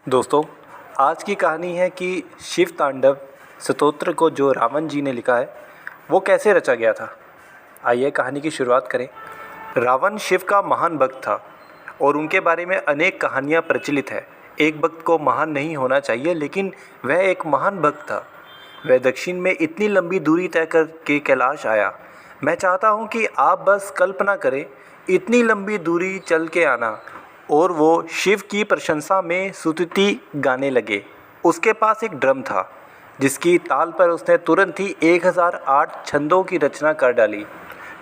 दोस्तों, आज की कहानी है कि शिव तांडव स्तोत्र को जो रावण जी ने लिखा है वो कैसे रचा गया था। आइए कहानी की शुरुआत करें। रावण शिव का महान भक्त था और उनके बारे में अनेक कहानियाँ प्रचलित है। एक भक्त को महान नहीं होना चाहिए, लेकिन वह एक महान भक्त था। वह दक्षिण में इतनी लंबी दूरी तय करके कैलाश आया। मैं चाहता हूँ कि आप बस कल्पना करें, इतनी लंबी दूरी चल के आना। और वो शिव की प्रशंसा में स्तुति गाने लगे। उसके पास एक ड्रम था जिसकी ताल पर उसने तुरंत ही 1008 छंदों की रचना कर डाली,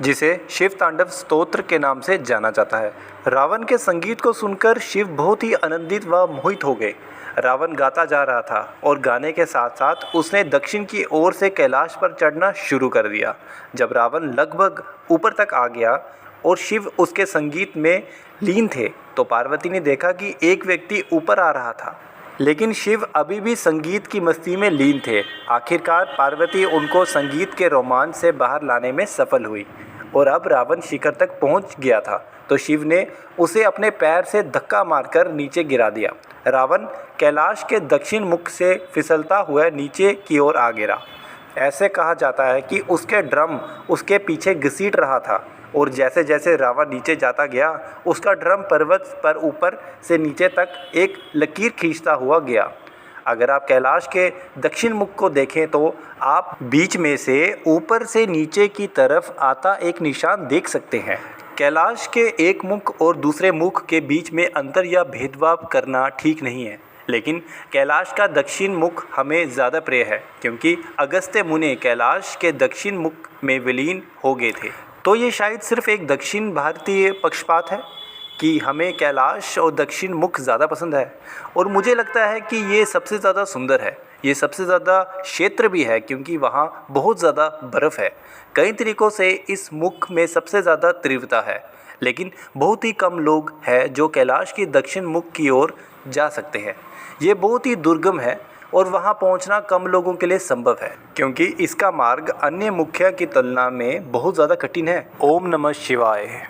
जिसे शिव तांडव स्तोत्र के नाम से जाना जाता है। रावण के संगीत को सुनकर शिव बहुत ही आनंदित व मोहित हो गए। रावण गाता जा रहा था और गाने के साथ साथ उसने दक्षिण की ओर से कैलाश पर चढ़ना शुरू कर दिया। जब रावण लगभग ऊपर तक आ गया और शिव उसके संगीत में लीन थे, तो पार्वती ने देखा कि एक व्यक्ति ऊपर आ रहा था, लेकिन शिव अभी भी संगीत की मस्ती में लीन थे। आखिरकार पार्वती उनको संगीत के रोमांच से बाहर लाने में सफल हुई और अब रावण शिखर तक पहुंच गया था, तो शिव ने उसे अपने पैर से धक्का मारकर नीचे गिरा दिया। रावण कैलाश के दक्षिण मुख से फिसलता हुआ नीचे की ओर आ गिरा। ऐसे कहा जाता है कि उसके ड्रम उसके पीछे घसीट रहा था और जैसे जैसे रावण नीचे जाता गया, उसका ड्रम पर्वत पर ऊपर से नीचे तक एक लकीर खींचता हुआ गया। अगर आप कैलाश के दक्षिण मुख को देखें तो आप बीच में से ऊपर से नीचे की तरफ आता एक निशान देख सकते हैं। कैलाश के एक मुख और दूसरे मुख के बीच में अंतर या भेदभाव करना ठीक नहीं है, लेकिन कैलाश का दक्षिण मुख हमें ज़्यादा प्रिय है क्योंकि अगस्त्य मुनि कैलाश के दक्षिण मुख में विलीन हो गए थे। तो ये शायद सिर्फ एक दक्षिण भारतीय पक्षपात है कि हमें कैलाश और दक्षिण मुख ज़्यादा पसंद है, और मुझे लगता है कि ये सबसे ज़्यादा सुंदर है। ये सबसे ज़्यादा क्षेत्र भी है क्योंकि वहाँ बहुत ज़्यादा बर्फ़ है। कई तरीक़ों से इस मुख में सबसे ज़्यादा तीव्रता है, लेकिन बहुत ही कम लोग हैं जो कैलाश की दक्षिण मुख की ओर जा सकते हैं। ये बहुत ही दुर्गम है और वहाँ पहुँचना कम लोगों के लिए संभव है क्योंकि इसका मार्ग अन्य मुखिया की तुलना में बहुत ज़्यादा कठिन है। ओम नमः शिवाय।